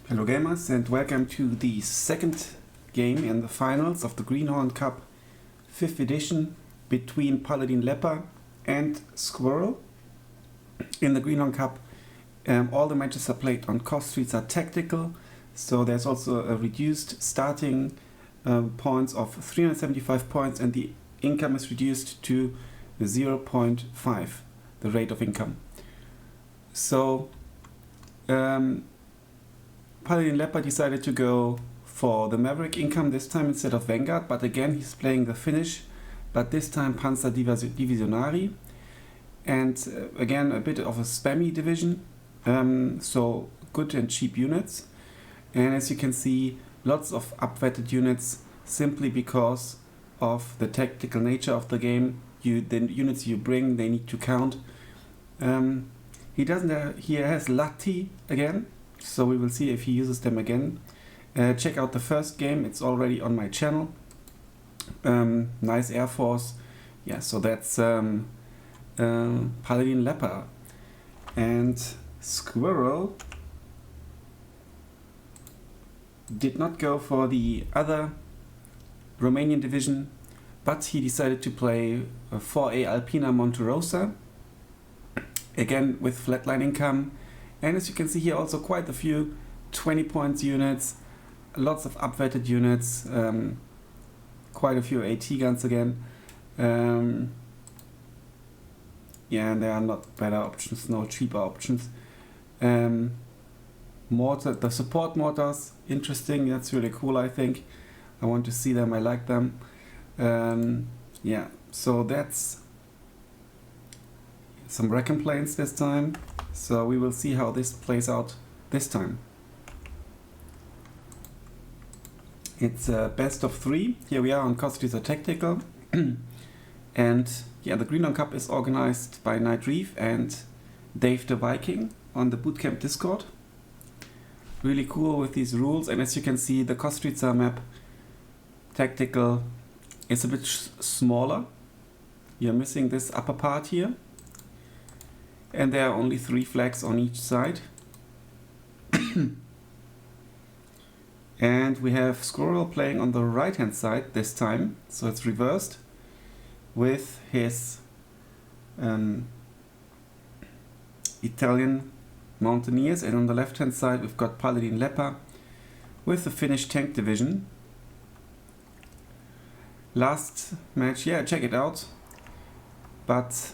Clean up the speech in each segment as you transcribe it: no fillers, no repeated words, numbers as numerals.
Hello gamers and welcome to the second game in the finals of the Greenhorn Cup 5th edition between PaladinLepa and Sqwurrol. In the Greenhorn Cup all the matches are played on cost streets are tactical, so there's also a reduced starting points of 375 points and the income is reduced to 0.5, the rate of income. So PaladinLepa decided to go for the Maverick income this time instead of Vanguard, but again he's playing the Finnish, but this time Panzer Divisionari, and again a bit of a spammy division, so good and cheap units, and as you can see lots of upwetted units simply because of the tactical nature of the game. The units you bring, they need to count. He has Latti again, so we will see if he uses them again. Check out the first game, it's already on my channel. Nice Air Force. Yeah, so that's PaladinLepa. And Sqwurrol did not go for the other Romanian division, but he decided to play 4A Alpina Monterosa, again with flatline income. And as you can see here, also quite a few 20 points units, lots of upwetted units, quite a few AT guns again. Yeah, and there are not better options, no cheaper options. Mortar, the support mortars, interesting, that's really cool, I think. I want to see them, I like them. Yeah, so that's some Recon planes this time. So we will see how this plays out this time. It's a best of 3. Here we are on Cost Tactical. And yeah, the Greenhorn Cup is organized by Night Reef and Dave the Viking on the Bootcamp Discord. Really cool with these rules, and as you can see the Kostritsa map tactical is a bit smaller. You're missing this upper part here. And there are only 3 flags on each side. And we have Sqwurrol playing on the right hand side this time, so it's reversed, with his Italian Mountaineers, and on the left hand side we've got PaladinLepa with the Finnish tank division. Last match, yeah, check it out. But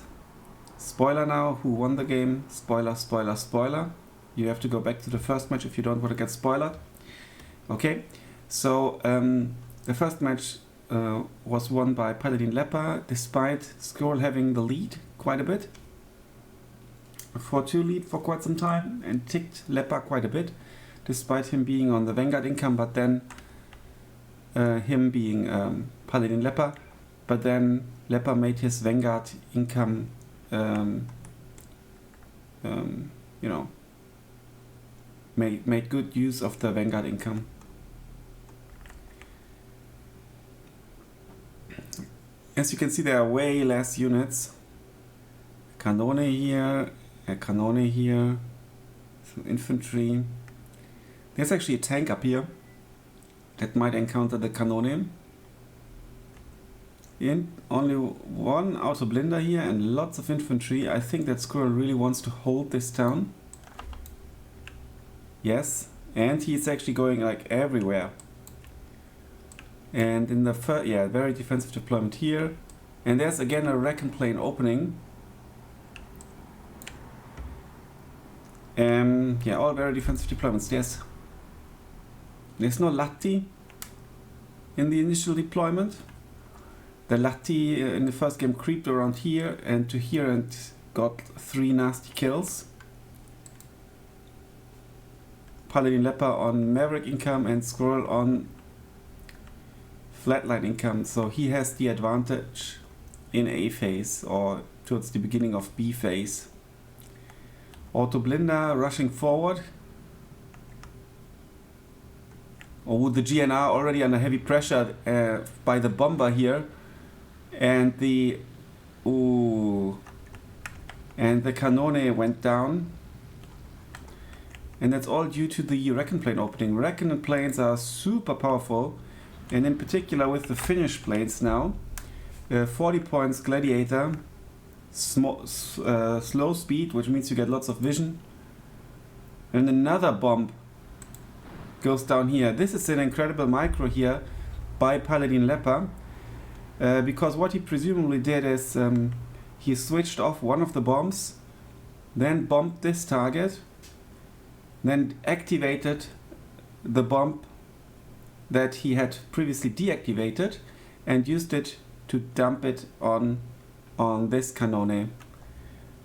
spoiler now, who won the game? Spoiler, spoiler, spoiler. You have to go back to the first match if you don't want to get spoiled. Okay, so the first match was won by PaladinLepa, despite Sqwurrol having the lead quite a bit. A 4-2 lead for quite some time, and ticked Lepa quite a bit, despite him being on the Vanguard income, but then him being PaladinLepa, but then Lepa made his Vanguard income you know, made good use of the Vanguard income. As you can see, there are way less units. Kanone here, a Kanone here, some infantry. There's actually a tank up here that might encounter the Kanone. Only one auto blinder here and lots of infantry. I think that Sqwurrol really wants to hold this town. Yes, and he's actually going like everywhere. And in the first, yeah, very defensive deployment here. And there's again a Recon plane opening. Yeah, all very defensive deployments. There's no Latti in the initial deployment. The Latti in the first game creeped around here and to here and got 3 nasty kills. PaladinLepa on Maverick income and Sqwurrol on flatline income, so he has the advantage in A phase or towards the beginning of B phase. Auto blinder rushing forward. Oh, the GNR already under heavy pressure by the bomber here. And the Kanone went down. And that's all due to the Reckon plane opening. Reckon planes are super powerful, and in particular with the Finnish planes now. 40 points Gladiator, slow speed, which means you get lots of vision. And another bomb goes down here. This is an incredible micro here by PaladinLepa, because what he presumably did is he switched off one of the bombs, then bombed this target, then activated the bomb that he had previously deactivated and used it to dump it on this cannone.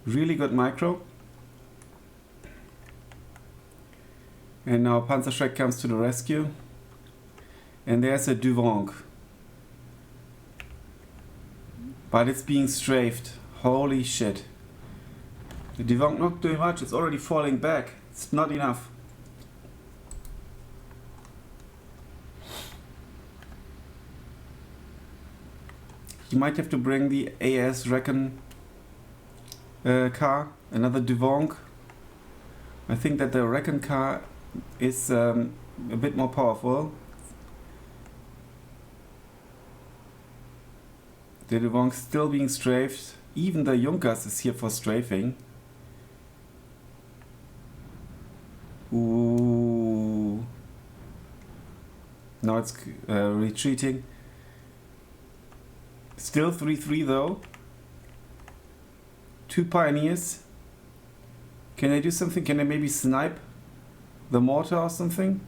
Really good micro. And now Panzerschreck comes to the rescue. And there's a Duvong. But it's being strafed. Holy shit. The Duvong not doing much, it's already falling back. It's not enough. You might have to bring the AS Reckon car, another Duvong. I think that the Reckon car is a bit more powerful. The Duvong still being strafed. Even the Junkers is here for strafing. Ooh. Now it's retreating. Still 3-3 though. 2 Pioneers. Can I do something? Can I maybe snipe the mortar or something?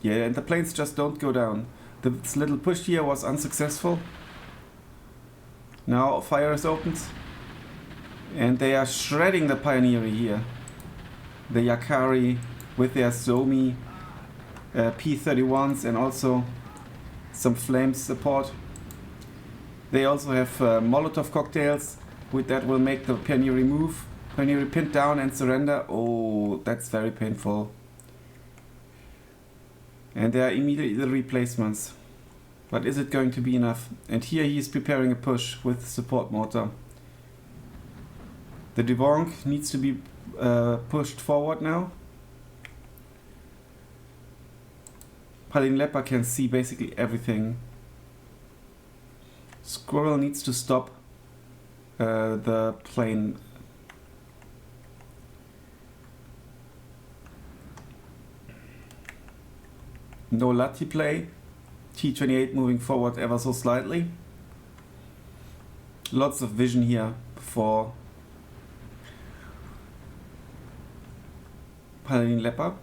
Yeah, and the planes just don't go down. This little push here was unsuccessful. Now fire is opened. And they are shredding the Pioneer here. The Yakari with their Zomi P-31s and also some flame support. They also have Molotov cocktails, with that will make the Pioneer move. Pioneer pinned down and surrender. Oh, that's very painful. And there are immediately the replacements. But is it going to be enough? And here he is preparing a push with support mortar. The Duvong needs to be pushed forward now. PaladinLepa can see basically everything. Sqwurrol needs to stop the plane. No Lati play. T-28 moving forward ever so slightly. Lots of vision here for PaladinLepa.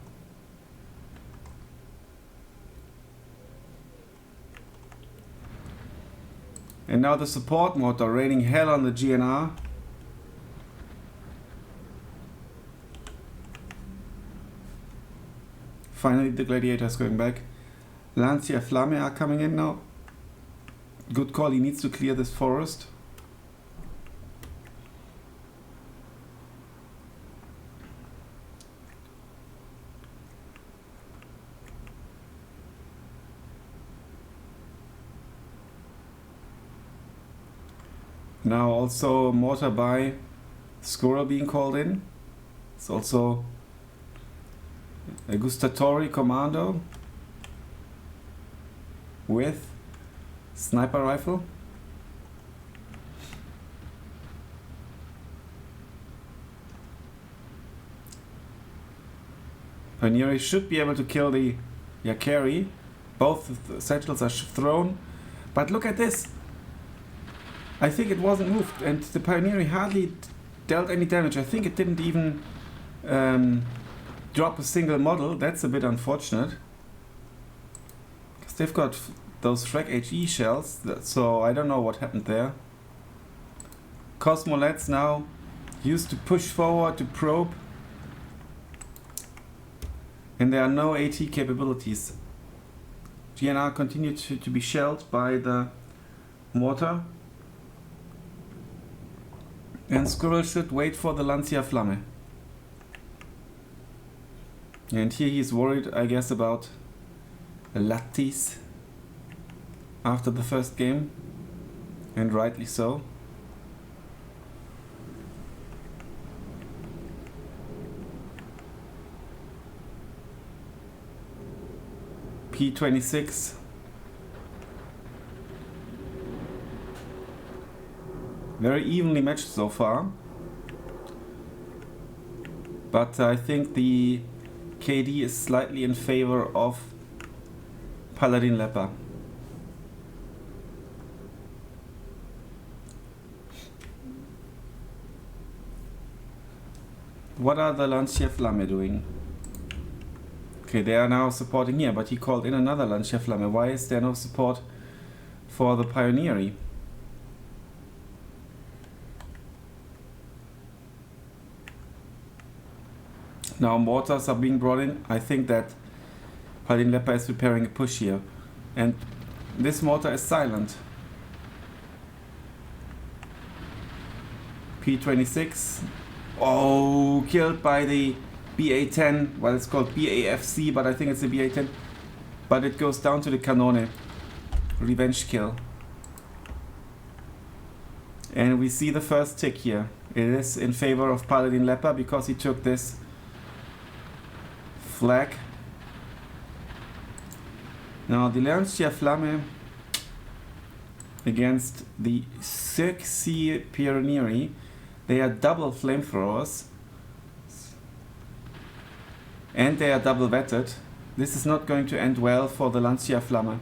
And now the support mortar raining hell on the GNR. Finally the Gladiator is going back. Lancia Flamme are coming in now. Good call, he needs to clear this forest. Now also mortar by Sqwurrol being called in. It's also a Gustatori commando with sniper rifle. Pioneer should be able to kill the Yakari. Both the satchels are thrown. But look at this! I think it wasn't moved, and the Pioneer hardly dealt any damage. I think it didn't even drop a single model. That's a bit unfortunate. Because they've got those Shrek HE shells, so I don't know what happened there. Cosmolets now used to push forward to probe. And there are no AT capabilities. GNR continued to be shelled by the mortar. And Sqwurrol should wait for the Lancia Flamme. And here he's worried, I guess, about Lattis after the first game. And rightly so. P26. Very evenly matched so far. But I think the KD is slightly in favor of PaladinLepa. What are the Lancia Flamme doing? Okay, they are now supporting here, but he called in another Lancia Flamme. Why is there no support for the Pioneery? Now mortars are being brought in. I think that PaladinLepa is preparing a push here. And this mortar is silent. P26. Oh, killed by the BA-10. Well, it's called BAFC, but I think it's the BA-10. But it goes down to the Cannone. Revenge kill. And we see the first tick here. It is in favor of PaladinLepa because he took this flag. Now the Lancia Flamme against the Sqwurrol Pioneery. They are double flamethrowers and they are double vetted. This is not going to end well for the Lancia Flamme.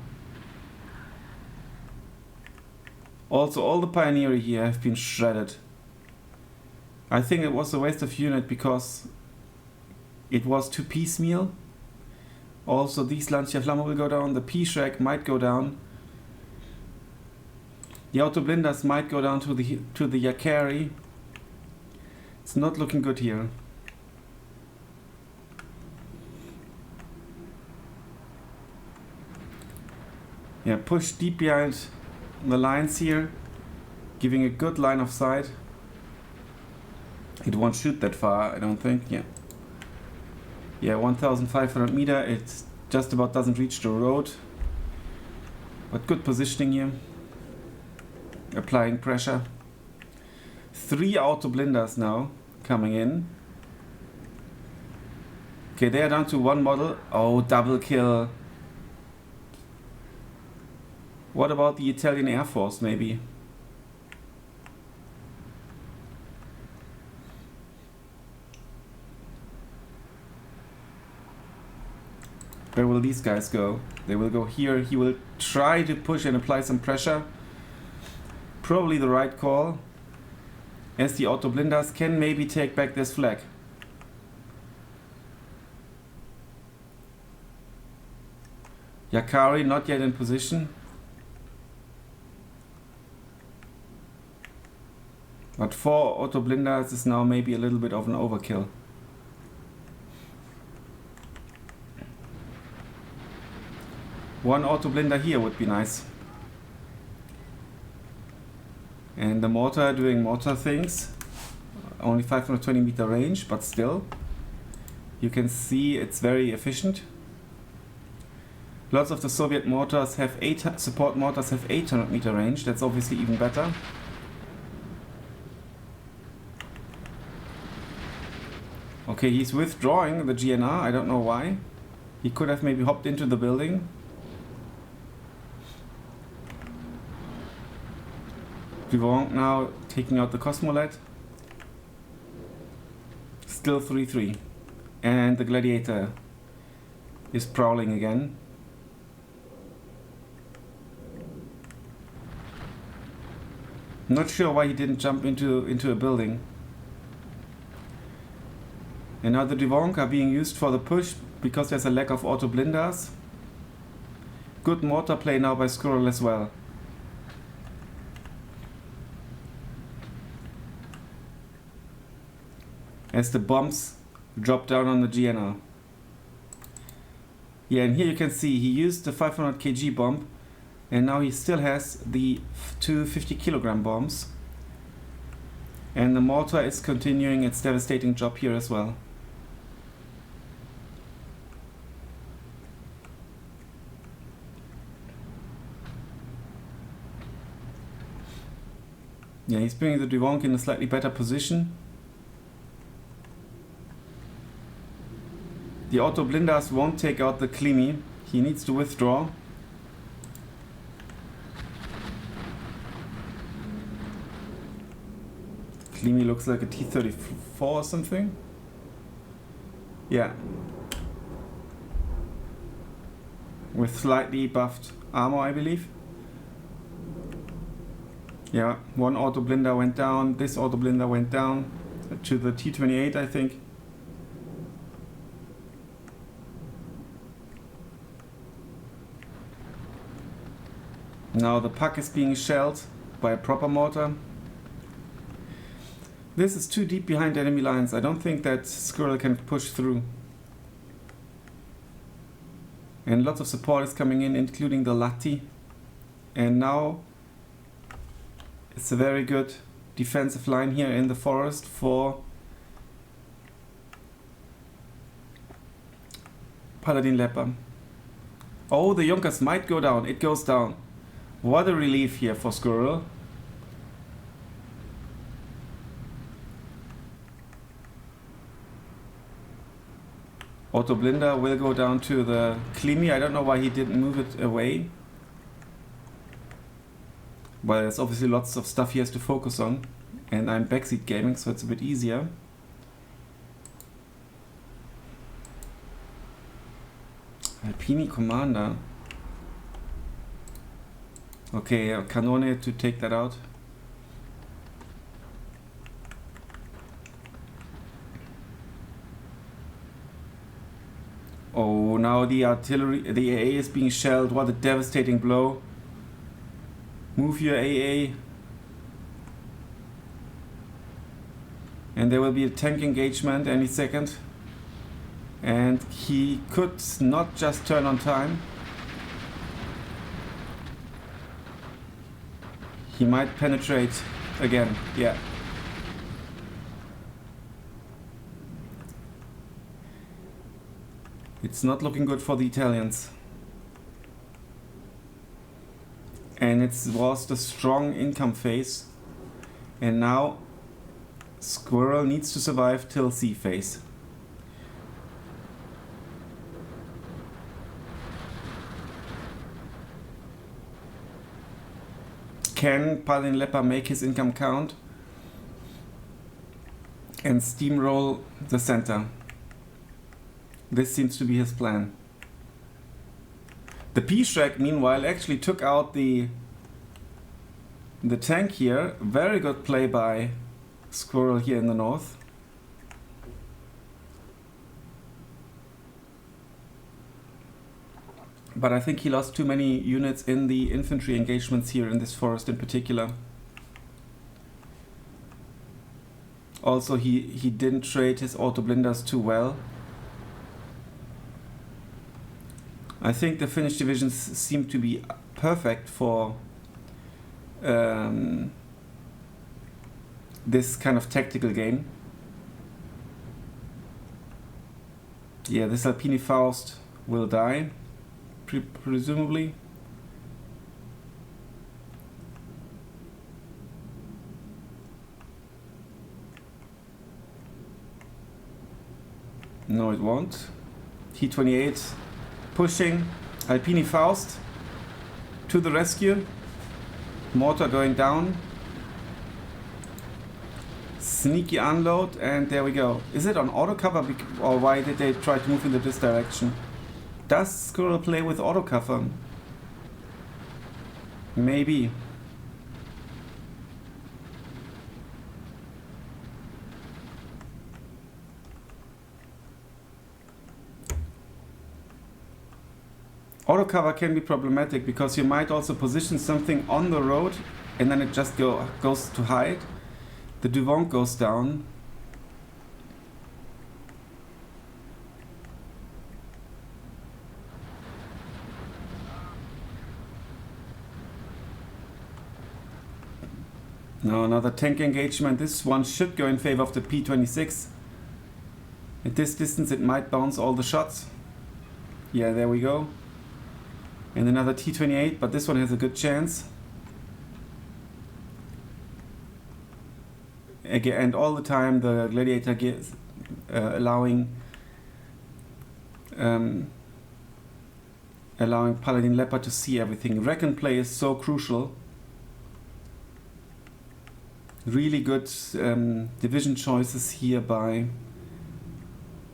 Also, all the Pioneery here have been shredded. I think it was a waste of unit because it was too piecemeal. Also, these Lancia Flamme will go down. The P-Shrek might go down. The Auto Blinders might go down to the Yakari. It's not looking good here. Yeah, push deep behind the lines here, giving a good line of sight. It won't shoot that far, I don't think. Yeah, 1,500 meter. It just about doesn't reach the road. But good positioning here. Applying pressure. 3 Auto Blinders now coming in. Okay, they are down to 1 model. Oh, double kill. What about the Italian Air Force, maybe? Where will these guys go? They will go here. He will try to push and apply some pressure. Probably the right call, as the Auto Blinders can maybe take back this flag. Yakari not yet in position. But 4 Auto Blinders is now maybe a little bit of an overkill. One Auto Blinder here would be nice. And the mortar doing mortar things. Only 520 meter range, but still. You can see it's very efficient. Lots of the Soviet mortars have support mortars have 800 meter range. That's obviously even better. Okay, he's withdrawing the GNR. I don't know why. He could have maybe hopped into the building. Greenhorn now taking out the Cosmolet. Still 3-3. And the Gladiator is prowling again. Not sure why he didn't jump into a building. And now the Greenhorn are being used for the push because there's a lack of Auto Blinders. Good mortar play now by Sqwurrol as well. As the bombs drop down on the GNR. Yeah, and here you can see he used the 500 kg bomb, and now he still has the 250 kilogram bombs. And the mortar is continuing its devastating job here as well. Yeah, he's bringing the Greenhorn in a slightly better position. The Auto Blinders won't take out the Klimi, He needs to withdraw. Klimi looks like a T-34 or something. Yeah. With slightly buffed armor, I believe. Yeah, one auto blinder went down, this auto blinder went down to the T-28, I think. Now the puck is being shelled by a proper mortar. This is too deep behind enemy lines. I don't think that Sqwurrol can push through. And lots of support is coming in, including the Lati. And now it's a very good defensive line here in the forest for PaladinLepa. Oh, the Junkers might go down. It goes down. What a relief here for Sqwurrol. Auto Blinder will go down to the Klimi. I don't know why he didn't move it away. Well, there's obviously lots of stuff he has to focus on. And I'm backseat gaming, so it's a bit easier. Alpini Commander. Okay, Canone to take that out. Oh, now the artillery, the AA is being shelled. What a devastating blow. Move your AA. And there will be a tank engagement any second. And he could not just turn on time. He might penetrate again, yeah. It's not looking good for the Italians. And it was the strong income phase. And now Sqwurrol needs to survive till C phase. Can PaladinLepa make his income count and steamroll the center? This seems to be his plan. The P-Shrek, meanwhile, actually took out the tank here. Very good play by Sqwurrol here in the north. But I think he lost too many units in the infantry engagements here in this forest in particular. Also, he didn't trade his auto blinders too well. I think the Finnish divisions seem to be perfect for this kind of tactical game. Yeah, this Alpini Faust will die, presumably. No, it won't. T-28 pushing. Alpini Faust to the rescue. Mortar going down. Sneaky unload, and there we go. Is it on auto cover, or why did they try to move into this direction? Does Sqwurrol play with auto cover? Maybe. Auto cover can be problematic because you might also position something on the road and then it just goes to hide. The Duvant goes down. Now another tank engagement. This one should go in favor of the P-26. At this distance it might bounce all the shots. Yeah, there we go. And another T-28, but this one has a good chance. Again, and all the time the Gladiator gets allowing allowing PaladinLepa to see everything. Reckon play is so crucial. Really good division choices here by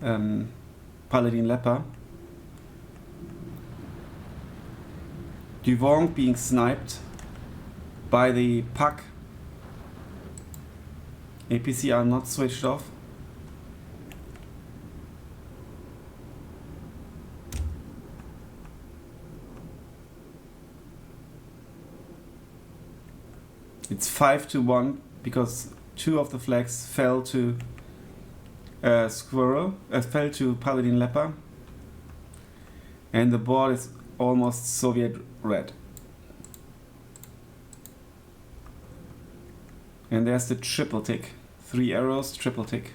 PaladinLepa. Duvong being sniped by the puck. APC are not switched off. It's 5-1 because 2 of the flags fell to Sqwurrol, fell to PaladinLepa, and the board is almost Soviet red. And there's the triple tick. 3 arrows, triple tick.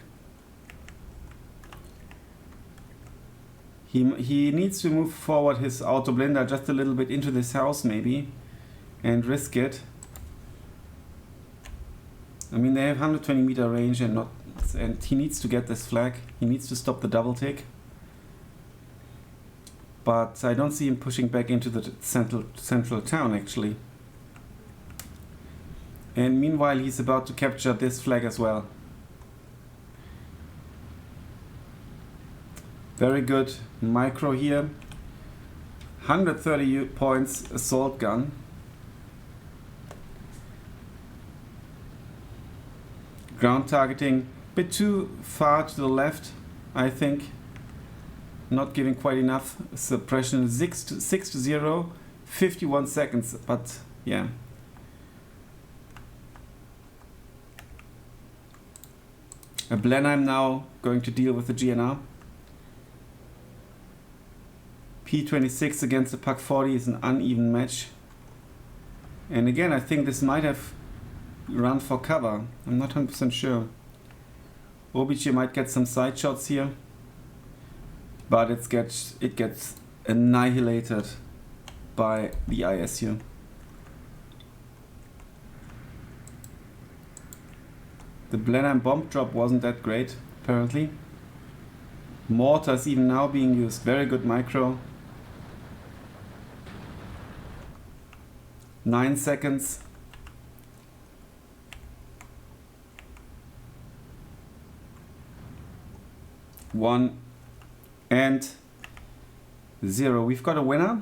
He needs to move forward his auto blinder just a little bit into this house maybe and risk it. I mean, they have 120 meter range and he needs to get this flag. He needs to stop the double tick. But I don't see him pushing back into the central town actually. And meanwhile he's about to capture this flag as well. Very good micro here. 130 points assault gun. Ground targeting, a bit too far to the left, I think. Not giving quite enough suppression. 6-0, 51 seconds, but yeah. Blenheim now going to deal with the GNR. P26 against the Puck 40 is an uneven match. And again, I think this might have run for cover. I'm not 100% sure. Obici might get some side shots here, but it gets annihilated by the ISU. The Blenheim bomb drop wasn't that great, apparently. Mortars even now being used. Very good micro. 9 seconds. 1 and 0. We've got a winner.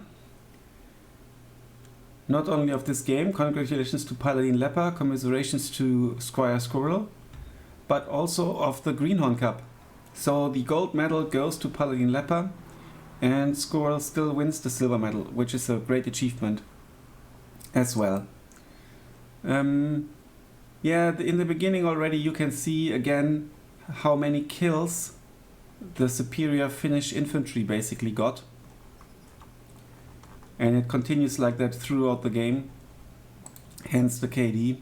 Not only of this game, congratulations to PaladinLepa, commiserations to Sqwurrol, but also of the Greenhorn Cup. So the gold medal goes to PaladinLepa, and Sqwurrol still wins the silver medal, which is a great achievement as well. Yeah, in the beginning already you can see again how many kills the superior Finnish infantry basically got. And it continues like that throughout the game, hence the KD.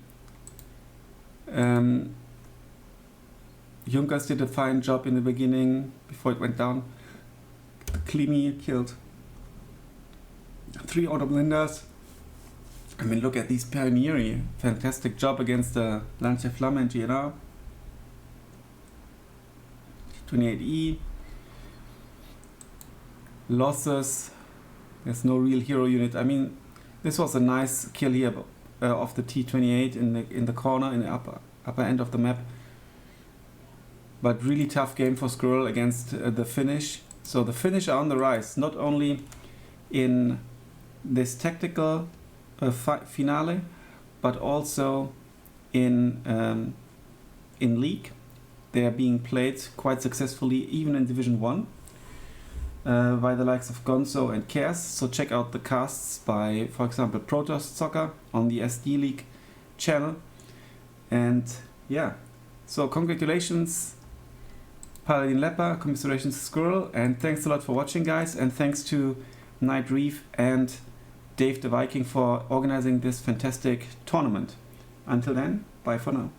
Junkers did a fine job in the beginning before it went down. Klimi killed 3 auto blinders. I mean, look at these Pioneeri. Fantastic job against the Lancia Flamme and GNR. 28E. Losses. There's no real hero unit. I mean, this was a nice kill here of the T28 in the corner, in the upper end of the map. But really tough game for Sqwurrol against the Finnish. So the Finnish are on the rise, not only in this tactical finale, but also in League. They are being played quite successfully, even in Division 1. By the likes of Gonzo and Kers. So check out the casts by, for example, Protoss Soccer on the SD League channel. And yeah, so congratulations PaladinLepa, commiserations Sqwurrol, and thanks a lot for watching, guys, and thanks to Night Reef and Dave the Viking for organizing this fantastic tournament. Until then, bye for now.